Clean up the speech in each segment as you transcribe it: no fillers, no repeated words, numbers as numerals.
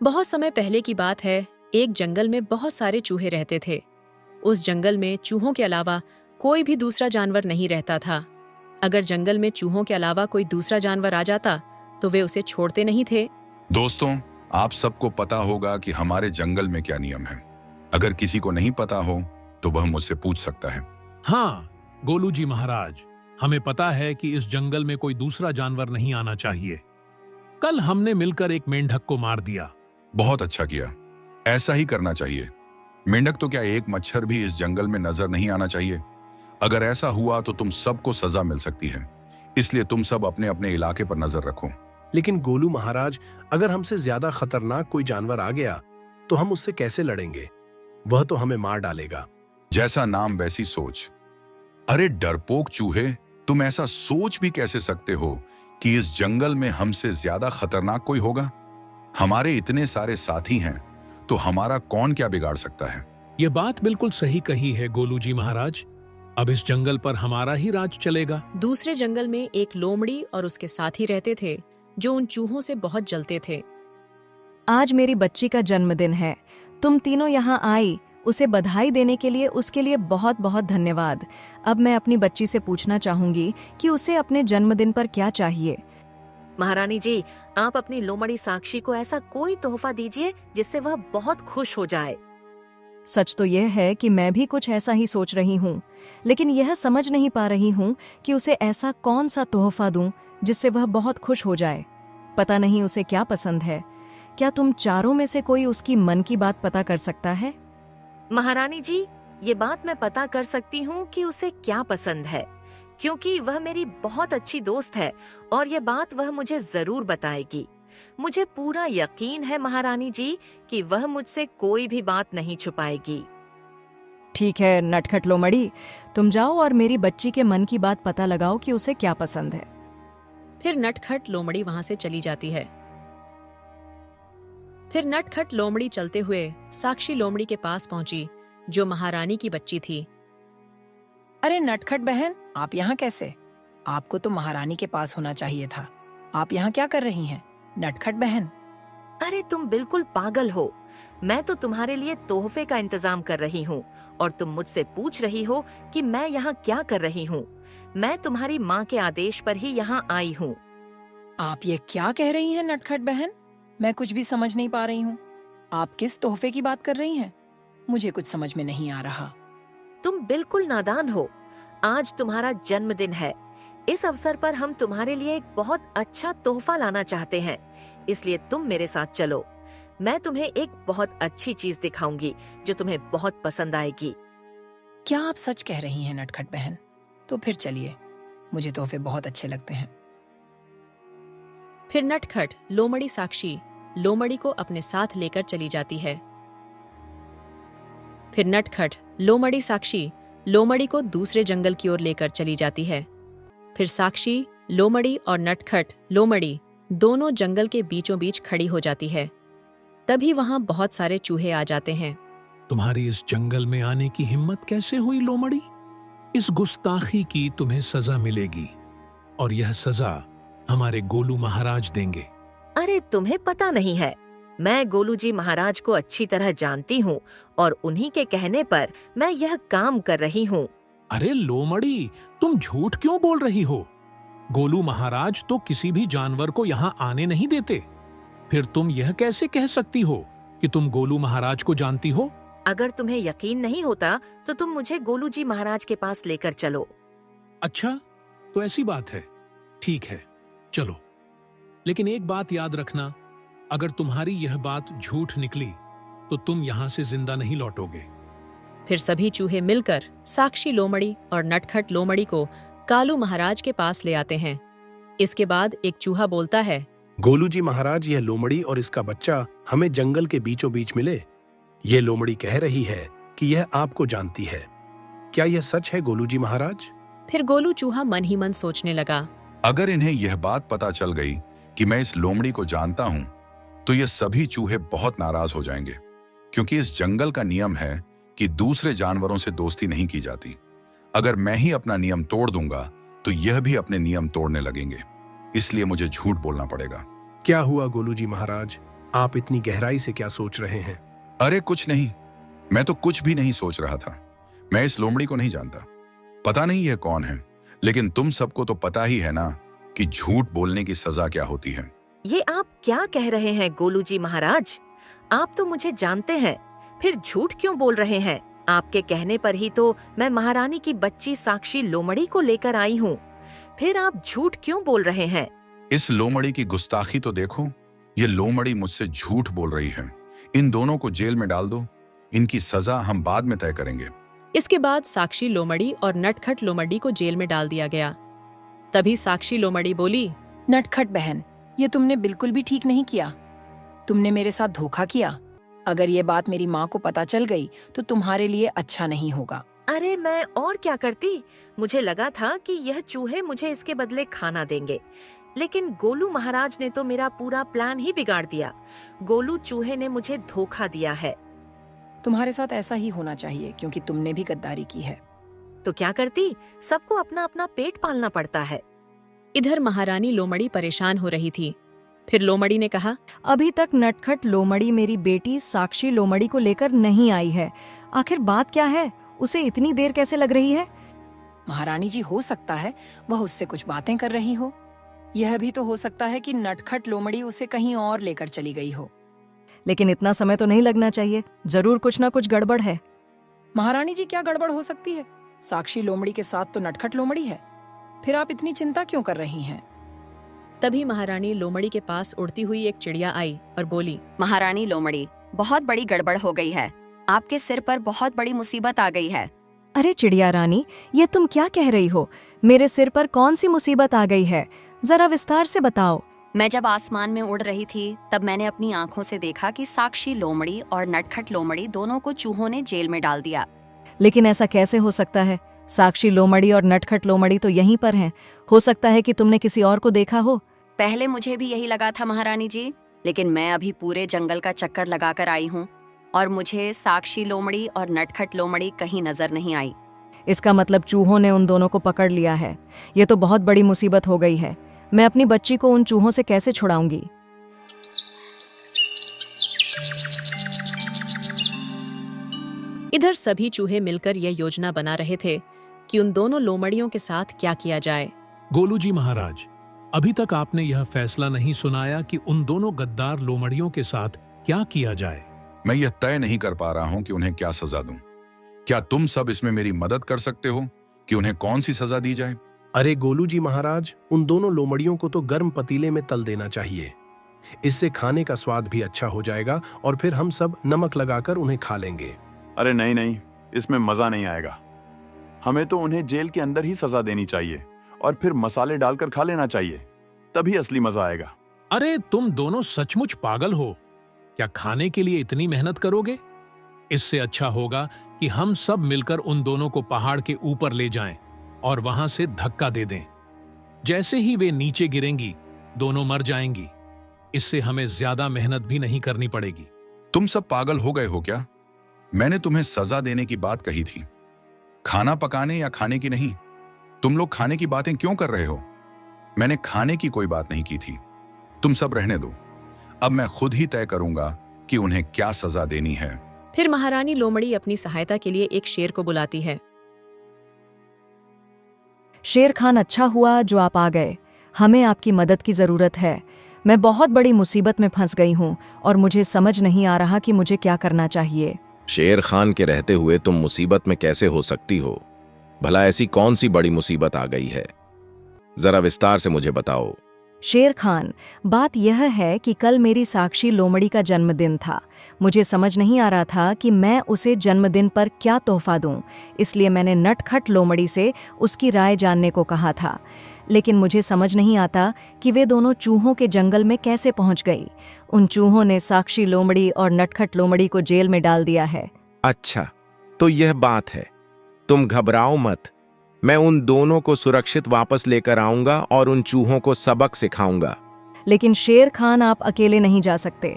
बहुत समय पहले की बात है। एक जंगल में बहुत सारे चूहे रहते थे। उस जंगल में चूहों के अलावा कोई भी दूसरा जानवर नहीं रहता था। अगर जंगल में चूहों के अलावा कोई दूसरा जानवर आ जाता तो वे उसे छोड़ते नहीं थे। दोस्तों, आप सबको पता होगा कि हमारे जंगल में क्या नियम है। अगर किसी को नहीं पता हो तो वह मुझसे पूछ सकता है। हाँ गोलू जी महाराज, हमें पता है कि इस जंगल में कोई दूसरा जानवर नहीं आना चाहिए। कल हमने मिलकर एक मेंढक को मार दिया। बहुत अच्छा किया, ऐसा ही करना चाहिए। मेंढक तो क्या, एक मच्छर भी इस जंगल में नजर नहीं आना चाहिए। अगर ऐसा हुआ तो तुम सबको सजा मिल सकती है। इसलिए तुम सब अपने अपने इलाके पर नजर रखो। लेकिन गोलू महाराज, अगर हमसे ज्यादा खतरनाक कोई जानवर आ गया तो हम उससे कैसे लड़ेंगे? वह तो हमें मार डालेगा। जैसा नाम वैसी सोच। अरे डरपोक चूहे, तुम ऐसा सोच भी कैसे सकते हो कि इस जंगल में हमसे ज्यादा खतरनाक कोई होगा? हमारे इतने सारे साथी हैं तो हमारा कौन क्या बिगाड़ सकता है? ये बात बिल्कुल सही कही है गोलू जी महाराज। अब इस जंगल पर हमारा ही राज चलेगा। दूसरे जंगल में एक लोमड़ी और उसके साथी रहते थे जो उन चूहों से बहुत जलते थे। आज मेरी बच्ची का जन्मदिन है। तुम तीनों यहाँ आई, उसे बधाई देने के लिए उसके लिए बहुत बहुत धन्यवाद। अब मैं अपनी बच्ची से पूछना चाहूंगी कि उसे अपने जन्मदिन पर क्या चाहिए। महारानी जी, आप अपनी लोमड़ी साक्षी को ऐसा कोई तोहफा दीजिए जिससे वह बहुत खुश हो जाए। सच तो यह है कि मैं भी कुछ ऐसा ही सोच रही हूँ, लेकिन यह समझ नहीं पा रही हूँ कि उसे ऐसा कौन सा तोहफा दूं जिससे वह बहुत खुश हो जाए। पता नहीं उसे क्या पसंद है। क्या तुम चारों में से कोई उसकी मन की बात पता कर सकता है? महारानी जी, ये बात मैं पता कर सकती हूँ कि उसे क्या पसंद है, क्योंकि वह मेरी बहुत अच्छी दोस्त है और ये बात वह मुझे जरूर बताएगी। मुझे पूरा यकीन है महारानी जी कि वह मुझसे कोई भी बात नहीं छुपाएगी। ठीक है नटखट लोमड़ी, तुम जाओ और मेरी बच्ची के मन की बात पता लगाओ कि उसे क्या पसंद है। फिर नटखट लोमड़ी वहां से चली जाती है। फिर नटखट लोमड़ी चलते हुए साक्षी लोमड़ी के पास पहुंची जो महारानी की बच्ची थी। अरे नटखट बहन, आप यहाँ कैसे? आपको तो महारानी के पास होना चाहिए था। आप यहाँ क्या कर रही हैं, नटखट बहन? अरे तुम बिल्कुल पागल हो। मैं तो तुम्हारे लिए तोहफे का इंतजाम कर रही हूँ और तुम मुझसे पूछ रही हो कि मैं यहाँ क्या कर रही हूँ। मैं तुम्हारी माँ के आदेश पर ही यहाँ आई हूँ। आप ये क्या कह रही हैं नटखट बहन? मैं कुछ भी समझ नहीं पा रही हूँ। आप किस तोहफे की बात कर रही हैं? मुझे कुछ समझ में नहीं आ रहा। तुम बिल्कुल नादान हो। आज तुम्हारा जन्मदिन है। इस अवसर पर हम तुम्हारे लिए एक बहुत अच्छा तोहफा लाना चाहते हैं, इसलिए तुम मेरे साथ चलो। मैं तुम्हें एक बहुत अच्छी चीज दिखाऊंगी जो तुम्हें बहुत पसंद आएगी। क्या आप सच कह रही हैं नटखट बहन? तो फिर चलिए, मुझे तोहफे बहुत अच्छे लगते हैं। फिर नटखट लोमड़ी साक्षी लोमड़ी को अपने साथ लेकर चली जाती है। फिर नटखट लोमड़ी साक्षी लोमड़ी को दूसरे जंगल की ओर लेकर चली जाती है। फिर साक्षी लोमड़ी और नटखट लोमड़ी दोनों जंगल के बीचों बीच खड़ी हो जाती है। तभी वहां बहुत सारे चूहे आ जाते हैं। तुम्हारी इस जंगल में आने की हिम्मत कैसे हुई लोमड़ी? इस गुस्ताखी की तुम्हें सजा मिलेगी और यह सजा हमारे गोलू महाराज देंगे। अरे तुम्हें पता नहीं है, मैं गोलू जी महाराज को अच्छी तरह जानती हूँ और उन्हीं के कहने पर मैं यह काम कर रही हूँ। अरे लोमड़ी, तुम झूठ क्यों बोल रही हो? गोलू महाराज तो किसी भी जानवर को यहाँ आने नहीं देते। फिर तुम यह कैसे कह सकती हो कि तुम गोलू महाराज को जानती हो? अगर तुम्हें यकीन नहीं होता तो तुम मुझे गोलू जी महाराज के पास लेकर चलो। अच्छा, तो ऐसी बात है। ठीक है, चलो। लेकिन एक बात याद रखना, अगर तुम्हारी यह बात झूठ निकली तो तुम यहाँ से जिंदा नहीं लौटोगे। फिर सभी चूहे मिलकर साक्षी लोमड़ी और नटखट लोमड़ी को कालू महाराज के पास ले आते हैं। इसके बाद एक चूहा बोलता है, गोलू जी महाराज, यह लोमड़ी और इसका बच्चा हमें जंगल के बीचों बीच मिले। ये लोमड़ी कह रही है कि यह आपको जानती है। क्या यह सच है गोलू जी महाराज? फिर गोलू चूहा मन ही मन सोचने लगा, अगर इन्हें यह बात पता चल गई कि मैं इस लोमड़ी को जानता हूं तो ये सभी चूहे बहुत नाराज हो जाएंगे, क्योंकि इस जंगल का नियम है कि दूसरे जानवरों से दोस्ती नहीं की जाती। अगर मैं ही अपना नियम तोड़ दूंगा तो यह भी अपने नियम तोड़ने लगेंगे, इसलिए मुझे झूठ बोलना पड़ेगा। क्या हुआ गोलू जी महाराज? आप इतनी गहराई से क्या सोच रहे हैं? अरे कुछ नहीं, मैं तो कुछ भी नहीं सोच रहा था। मैं इस लोमड़ी को नहीं जानता, पता नहीं यह कौन है, लेकिन तुम सबको तो पता ही है ना कि झूठ बोलने की सजा क्या होती है। ये आप क्या कह रहे हैं गोलू जी महाराज? आप तो मुझे जानते हैं, फिर झूठ क्यों बोल रहे हैं? आपके कहने पर ही तो मैं महारानी की बच्ची साक्षी लोमड़ी को लेकर आई हूँ। फिर आप झूठ क्यों बोल रहे हैं? इस लोमड़ी की गुस्ताखी तो देखो, ये लोमड़ी मुझसे झूठ बोल रही है। इन दोनों को जेल में डाल दो, इनकी सजा हम बाद में तय करेंगे। इसके बाद साक्षी लोमड़ी और नटखट लोमड़ी को जेल में डाल दिया गया। तभी साक्षी लोमड़ी बोली, नटखट बहन, ये तुमने बिल्कुल भी ठीक नहीं किया। तुमने मेरे साथ धोखा किया। अगर ये बात मेरी माँ को पता चल गई तो तुम्हारे लिए अच्छा नहीं होगा। अरे मैं और क्या करती? मुझे लगा था कि यह चूहे मुझे इसके बदले खाना देंगे, लेकिन गोलू महाराज ने तो मेरा पूरा प्लान ही बिगाड़ दिया। गोलू चूहे ने मुझे धोखा दिया है। तुम्हारे साथ ऐसा ही होना चाहिए, क्योंकि तुमने भी गद्दारी की है। तो क्या करती? सबको अपना अपना पेट पालना पड़ता है। इधर महारानी लोमड़ी परेशान हो रही थी। फिर लोमड़ी ने कहा, अभी तक नटखट लोमड़ी मेरी बेटी साक्षी लोमड़ी को लेकर नहीं आई है। आखिर बात क्या है? उसे इतनी देर कैसे लग रही है? महारानी जी, हो सकता है वह उससे कुछ बातें कर रही हो। यह भी तो हो सकता है कि नटखट लोमड़ी उसे कहीं और लेकर चली गई हो। लेकिन इतना समय तो नहीं लगना चाहिए, जरूर कुछ ना कुछ गड़बड़ है। महारानी जी, क्या गड़बड़ हो सकती है? साक्षी लोमड़ी के साथ तो नटखट लोमड़ी है। फिर आप इतनी चिंता क्यों कर रही हैं? तभी महारानी लोमड़ी के पास उड़ती हुई एक चिड़िया आई और बोली, महारानी लोमड़ी, बहुत बड़ी गड़बड़ हो गई है। आपके सिर पर बहुत बड़ी मुसीबत आ गई है। अरे चिड़िया रानी, ये तुम क्या कह रही हो? मेरे सिर पर कौन सी मुसीबत आ गई है? जरा विस्तार से बताओ। मैं जब आसमान में उड़ रही थी तब मैंने अपनी आंखों से देखा कि साक्षी लोमड़ी और नटखट लोमड़ी दोनों को चूहों ने जेल में डाल दिया। लेकिन ऐसा कैसे हो सकता है? साक्षी लोमड़ी और नटखट लोमड़ी तो यहीं पर हैं। हो सकता है कि तुमने किसी और को देखा हो। पहले मुझे भी यही लगा था महारानी जी, लेकिन मैं अभी पूरे जंगल का चक्कर लगाकर आई हूँ और मुझे साक्षी लोमड़ी और नटखट लोमड़ी कहीं नजर नहीं आई। इसका मतलब चूहों ने उन दोनों को पकड़ लिया है। ये तो बहुत बड़ी मुसीबत हो गई है। मैं अपनी बच्ची को उन चूहों से कैसे छुड़ाऊंगी? इधर सभी चूहे मिलकर यह योजना बना रहे थे कि उन दोनों लोमड़ियों के साथ क्या किया जाए। गोलू जी महाराज, अभी तक आपने यह फैसला नहीं सुनाया कि उन दोनों गद्दार लोमड़ियों के साथ क्या किया जाए। मैं यह तय नहीं कर पा रहा हूं कि उन्हें क्या सजा दूं। क्या तुम सब इसमें मेरी मदद कर सकते हो कि उन्हें कौन सी सजा दी जाए? अरे गोलू जी महाराज, उन दोनों लोमड़ियों को तो गर्म पतीले में तल देना चाहिए। इससे खाने का स्वाद भी अच्छा हो जाएगा और फिर हम सब नमक लगाकर उन्हें खा लेंगे। अरे नहीं नहीं, इसमें मजा नहीं आएगा। हमें तो उन्हें जेल के अंदर ही सजा देनी चाहिए और फिर मसाले डालकर खा लेना चाहिए, तभी असली मजा आएगा। अरे तुम दोनों सचमुच पागल हो। क्या खाने के लिए इतनी मेहनत करोगे? इससे अच्छा होगा कि हम सब मिलकर उन दोनों को पहाड़ के ऊपर ले जाएं और वहां से धक्का दे दें। जैसे ही वे नीचे गिरेंगी, दोनों मर जाएंगी। इससे हमें ज्यादा मेहनत भी नहीं करनी पड़ेगी। तुम सब पागल हो गए हो क्या? मैंने तुम्हें सजा देने की बात कही थी, खाना पकाने या खाने की नहीं। तुम लोग खाने की बातें क्यों कर रहे हो? मैंने खाने की कोई बात नहीं की थी। तुम सब रहने दो, अब मैं खुद ही तय करूंगा कि उन्हें क्या सजा देनी है। फिर महारानी लोमड़ी अपनी सहायता के लिए एक शेर को बुलाती है। शेर खान, अच्छा हुआ जो आप आ गए। हमें आपकी मदद की जरूरत है। मैं बहुत बड़ी मुसीबत में फंस गई हूँ और मुझे समझ नहीं आ रहा कि मुझे क्या करना चाहिए। शेर खान के रहते हुए तुम मुसीबत में कैसे हो सकती हो? भला ऐसी कौन सी बड़ी मुसीबत आ गई है? जरा विस्तार से मुझे बताओ। शेर खान, बात यह है कि कल मेरी साक्षी लोमड़ी का जन्मदिन था। मुझे समझ नहीं आ रहा था कि मैं उसे जन्मदिन पर क्या तोहफा दूं, इसलिए मैंने नटखट लोमड़ी से उसकी राय जानने को कहा था। लेकिन मुझे समझ नहीं आता कि वे दोनों चूहों के जंगल में कैसे पहुंच गई। उन चूहों ने साक्षी लोमड़ी और नटखट लोमड़ी को जेल में डाल दिया है। अच्छा, तो यह बात है। तुम घबराओ मत, मैं उन दोनों को सुरक्षित वापस लेकर आऊंगा और उन चूहों को सबक सिखाऊंगा। लेकिन शेर खान, आप अकेले नहीं जा सकते।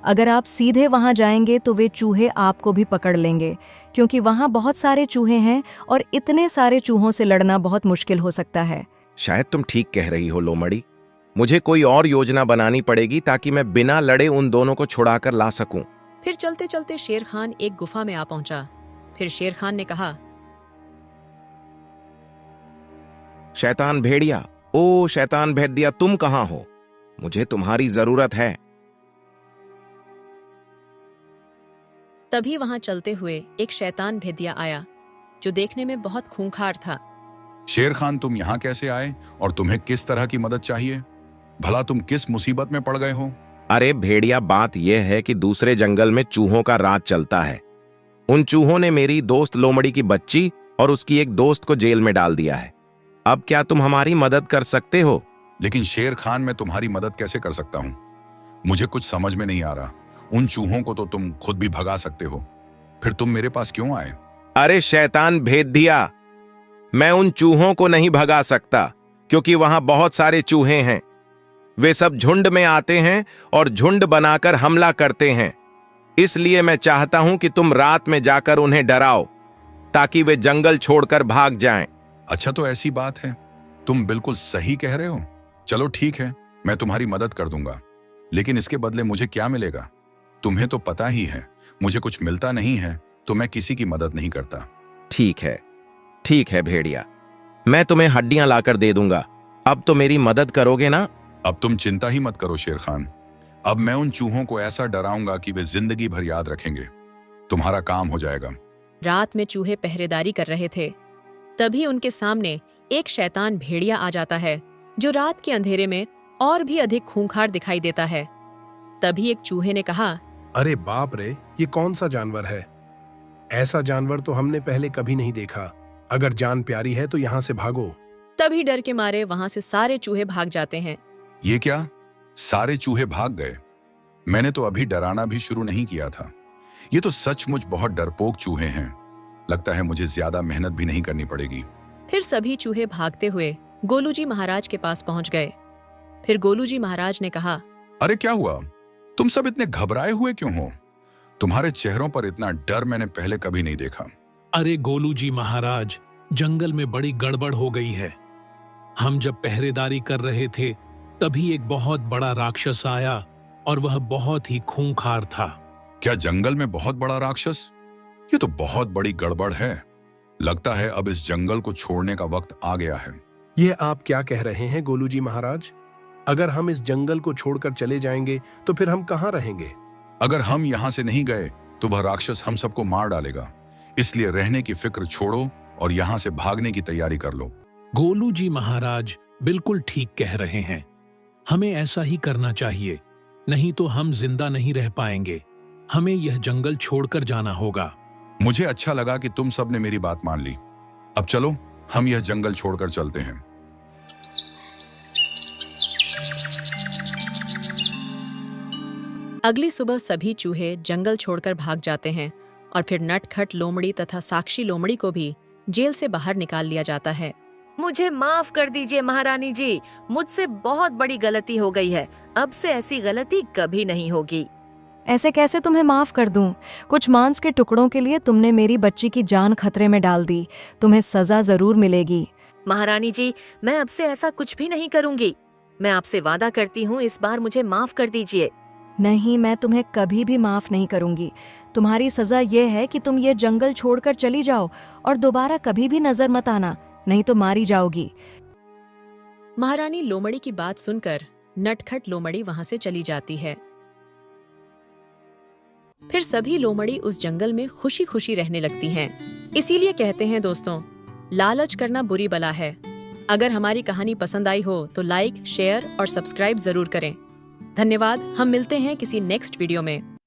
अगर आप सीधे वहां जाएंगे तो वे चूहे आपको भी पकड़ लेंगे, क्योंकि वहां बहुत सारे चूहे हैं और इतने सारे चूहों से लड़ना बहुत मुश्किल हो सकता है। शायद तुम ठीक कह रही हो लोमड़ी, मुझे कोई और योजना बनानी पड़ेगी ताकि मैं बिना लड़े उन दोनों को छुड़ाकर ला सकूं। फिर चलते चलते शेर खान एक गुफा में आ पहुंचा। फिर शेर खान ने कहा, शैतान भेड़िया, ओ शैतान भेदिया, तुम कहां हो? मुझे तुम्हारी जरूरत है। तभी वहां चलते हुए एक शैतान भेदिया आया जो देखने में बहुत खूंखार था। शेर खान, तुम यहाँ कैसे आए और तुम्हें किस तरह की मदद चाहिए? भला तुम किस मुसीबत में पड़ गए हो? अरे भेड़िया, बात यह है कि दूसरे जंगल में चूहों का राज चलता है। उन चूहों ने मेरी दोस्त लोमड़ी की बच्ची और उसकी एक दोस्त को जेल में डाल दिया है। अब क्या तुम हमारी मदद कर सकते हो? लेकिन शेर खान, मैं तुम्हारी मदद कैसे कर सकता हूँ? मुझे कुछ समझ में नहीं आ रहा। उन चूहों को तो तुम खुद भी भगा सकते हो, फिर तुम मेरे पास क्यों आए? अरे शैतान भेदिया, मैं उन चूहों को नहीं भगा सकता क्योंकि वहां बहुत सारे चूहे हैं। वे सब झुंड में आते हैं और झुंड बनाकर हमला करते हैं। इसलिए मैं चाहता हूं कि तुम रात में जाकर उन्हें डराओ ताकि वे जंगल छोड़कर भाग जाएं। अच्छा, तो ऐसी बात है। तुम बिल्कुल सही कह रहे हो। चलो ठीक है, मैं तुम्हारी मदद कर दूंगा, लेकिन इसके बदले मुझे क्या मिलेगा? तुम्हें तो पता ही है, मुझे कुछ मिलता नहीं है तो मैं किसी की मदद नहीं करता। ठीक है भेड़िया, मैं तुम्हें हड्डियां लाकर दे दूंगा। अब तो मेरी मदद करोगे ना? अब तुम चिंता ही मत करो शेर खान। अब मैं उन चूहों को ऐसा डराऊंगा कि वे जिंदगी भर याद रखेंगे। तुम्हारा काम हो जाएगा। रात में चूहे पहरेदारी कर रहे थे। तभी उनके सामने एक शैतान भेड़िया आ जाता है जो रात के अंधेरे में और भी अधिक खूंखार दिखाई देता है। तभी एक चूहे ने कहा, अरे बाप रे, ये कौन सा जानवर है? ऐसा जानवर तो हमने पहले कभी नहीं देखा। अगर जान प्यारी है तो यहाँ से भागो। तभी डर के मारे वहां से सारे चूहे भाग जाते हैं। ये क्या? सारे चूहे भाग गए? मैंने तो अभी डराना भी शुरू नहीं किया था। ये तो सचमुच बहुत डरपोक चूहे हैं। लगता है मुझे ज्यादा मेहनत भी नहीं करनी पड़ेगी। फिर सभी चूहे भागते हुए गोलूजी महाराज के पास पहुंच गए। फिर गोलूजी महाराज ने कहा, अरे क्या हुआ? तुम सब इतने घबराए हुए क्यों हो? तुम्हारे चेहरों पर इतना डर मैंने पहले कभी नहीं देखा। अरे गोलू जी महाराज, जंगल में बड़ी गड़बड़ हो गई है। हम जब पहरेदारी कर रहे थे तभी एक बहुत बड़ा राक्षस आया और वह बहुत ही खूंखार था। क्या जंगल में बहुत बड़ा राक्षस? ये तो बहुत बड़ी गड़बड़ है। लगता है अब इस जंगल को छोड़ने का वक्त आ गया है। ये आप क्या कह रहे हैं गोलूजी महाराज? अगर हम इस जंगल को छोड़कर चले जाएंगे तो फिर हम कहाँ रहेंगे? अगर हम यहाँ से नहीं गए तो वह राक्षस हम सबको मार डालेगा। इसलिए रहने की फिक्र छोड़ो और यहाँ से भागने की तैयारी कर लो। गोलू जी महाराज बिल्कुल ठीक कह रहे हैं। हमें ऐसा ही करना चाहिए, नहीं तो हम जिंदा नहीं रह पाएंगे। हमें यह जंगल छोड़कर जाना होगा। मुझे अच्छा लगा कि तुम सब ने मेरी बात मान ली। अब चलो, हम यह जंगल छोड़कर चलते हैं। अगली सुबह सभी चूहे जंगल छोड़कर भाग जाते हैं और फिर नटखट लोमड़ी तथा साक्षी लोमड़ी को भी जेल से बाहर निकाल लिया जाता है। मुझे माफ कर दीजिए महारानी जी, मुझसे बहुत बड़ी गलती हो गई है। अब से ऐसी गलती कभी नहीं होगी। ऐसे कैसे तुम्हें माफ कर दूं? कुछ मांस के टुकड़ों के लिए तुमने मेरी बच्ची की जान खतरे में डाल दी। तुम्हें सजा जरूर मिलेगी। महारानी जी, मैं अब से ऐसा कुछ भी नहीं करूंगी। मैं आपसे वादा करती हूँ, इस बार मुझे माफ कर दीजिए। नहीं, मैं तुम्हें कभी भी माफ नहीं करूंगी। तुम्हारी सजा यह है कि तुम ये जंगल छोड़कर चली जाओ और दोबारा कभी भी नजर मत आना, नहीं तो मारी जाओगी। महारानी लोमड़ी की बात सुनकर नटखट लोमड़ी वहां से चली जाती है। फिर सभी लोमड़ी उस जंगल में खुशी खुशी रहने लगती हैं। इसीलिए कहते हैं दोस्तों, लालच करना बुरी बला है। अगर हमारी कहानी पसंद आई हो तो लाइक, शेयर और सब्सक्राइब जरूर करें। धन्यवाद। हम मिलते हैं किसी नेक्स्ट वीडियो में।